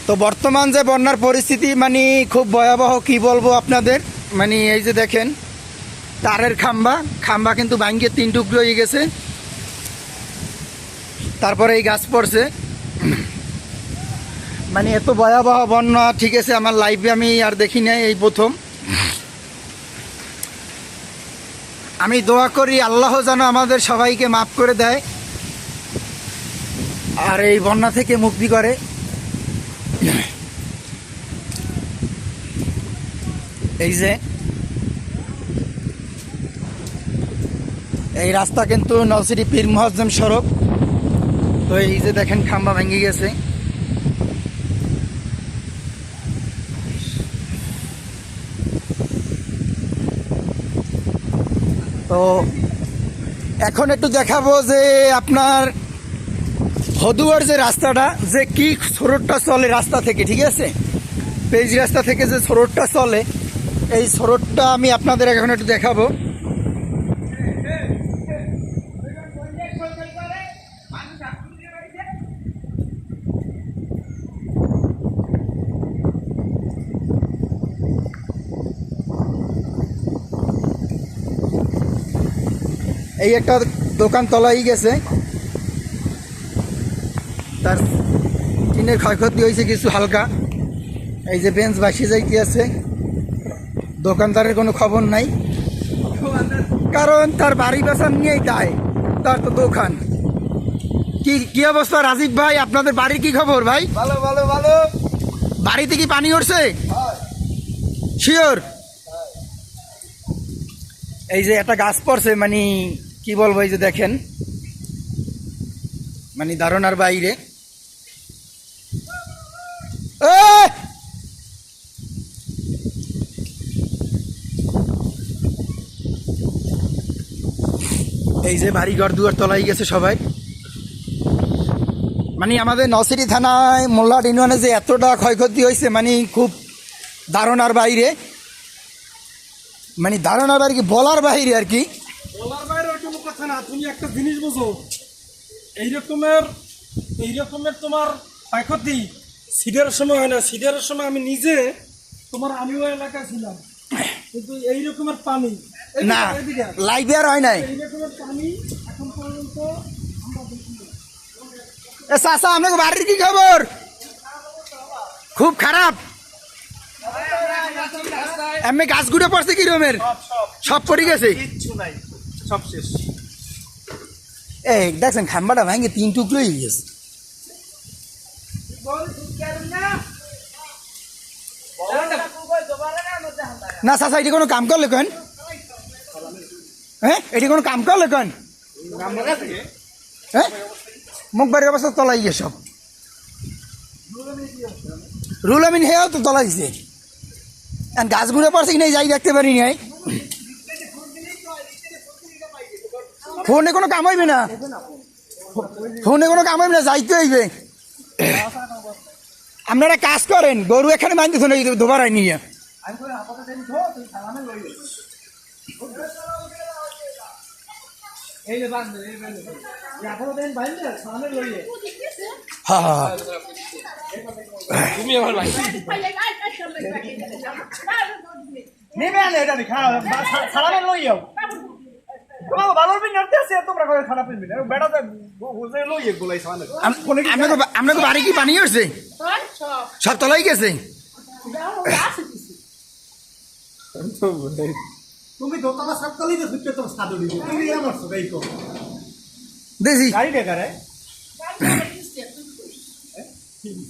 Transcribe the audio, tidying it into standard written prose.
তো বর্তমান যে বন্যার পরিস্থিতি মানে খুব ভয়াবহ, কি বলবো আপনাদের। মানে এই যে দেখেন তারের খাম্বা কিন্তু ভাঙ্গে 3 টুকরো হয়ে গেছে। তারপরে এই গাছ পড়ছে। মানে এত ভয়াবহ বন্যা, ঠিক আছে, আমার লাইফে আমি আর দেখি নাই, এই প্রথম। আমি দোয়া করি আল্লাহ যেন আমাদের সবাইকে মাফ করে দেয় আর এই বন্যা থেকে মুক্তি করে। এই যে এই রাস্তা কিন্তু নলছিটি পীর মুয়াজ্জম সড়ক। তো এই যে দেখেন খাম্বা ভেঙে গেছে। তো এখন একটু দেখাবো যে আপনার হদুয়ার যে রাস্তাটা, যে কি সড়কটা চলে রাস্তা থেকে, ঠিক আছে, পেজ রাস্তা থেকে যে সড়কটা চলে, এই সড়কটা আমি আপনাদের এখন একটু দেখাবো। এই একটা দোকান তলাই গেছে, তার টিনের ক্ষয়ক্ষতি হয়েছে কিছু হালকা। এই যে বেঞ্চ বাসি যাইতে আছে, দোকানদারের কোনো খবর নাই, কারণ তার বাড়ি বেচার নিয়েই দায়, তার তো দোকান। কি অবস্থা রাজীব ভাই, আপনাদের বাড়ির কি খবর ভাই? ভালো ভালো ভালো। বাড়িতে কি পানি উঠছে? শিওর? এই যে একটা গাছ পড়ছে, মানে কি বলবো, এই যে দেখেন, মানে ধারণার বাইরে। এই যে বাড়ি ঘর দুয়ার তলাই গেছে সবাই। মানে আমাদের নলছিটি থানায় মোল্লাহাট ইউনিয়নে যে এতটা ক্ষয়ক্ষতি হয়েছে, মানে খুব ধারণার বাইরে, মানে ধারণার বাইরে কি বলার বাইরে আর কি। বলার বাইরে কোনো কথা না। তুমি একটা জিনিস বুঝো, এইরকমের তোমার ক্ষয়ক্ষতি সিডারের সময় হয় না। সিডারের সময় আমি নিজে আমিও এলাকায় ছিলাম, কিন্তু এইরকমের পানি না লাইভে আর হয় নাই। এইরকমের পানি এখন পর্যন্ত আমরা দেখিনি। চাচা, আপনাকে বাড়ির কি খবর? খুব খারাপ। এমনি গাছ গুড়ে পড়ছে কি রকমের? সব পড়ে গেছে, কিচ্ছু নাই, সব শেষ। এই দেখছেন খাম্বাটা ভাঙে 3 টুকরো হয়ে গেছে। না চাচা, এটি কোনো কাম করলে কেন? হ্যাঁ, এটি কোনো কাম করলে কেন? হ্যাঁ, মুখ বাড়ির অবস্থা তলাই গিয়ে সব। রুল আমিন হেও তো তলাই দিছে। গাছ ঘুরে পড়ছে কিনা যাই দেখতে পারি নাই। ফোনে কোনো কাম হইবে না, ফোনে কোনো কাম হইবে না, যাইতে হইবে। আপনারা কাজ করেন, গরু এখানে বাঁধতেছ না দোবারাই নিয়ে। তুমি আমার ভাই নেমে আনে এটা খারাপ লই যাও। আপনাকে বাড়ি কি পানি হচ্ছে? সব তলাই গেছে। তুমি দোতলা সাত তলাই তুমি সাদু তুমি আমার দেখি গাড়ি দেখা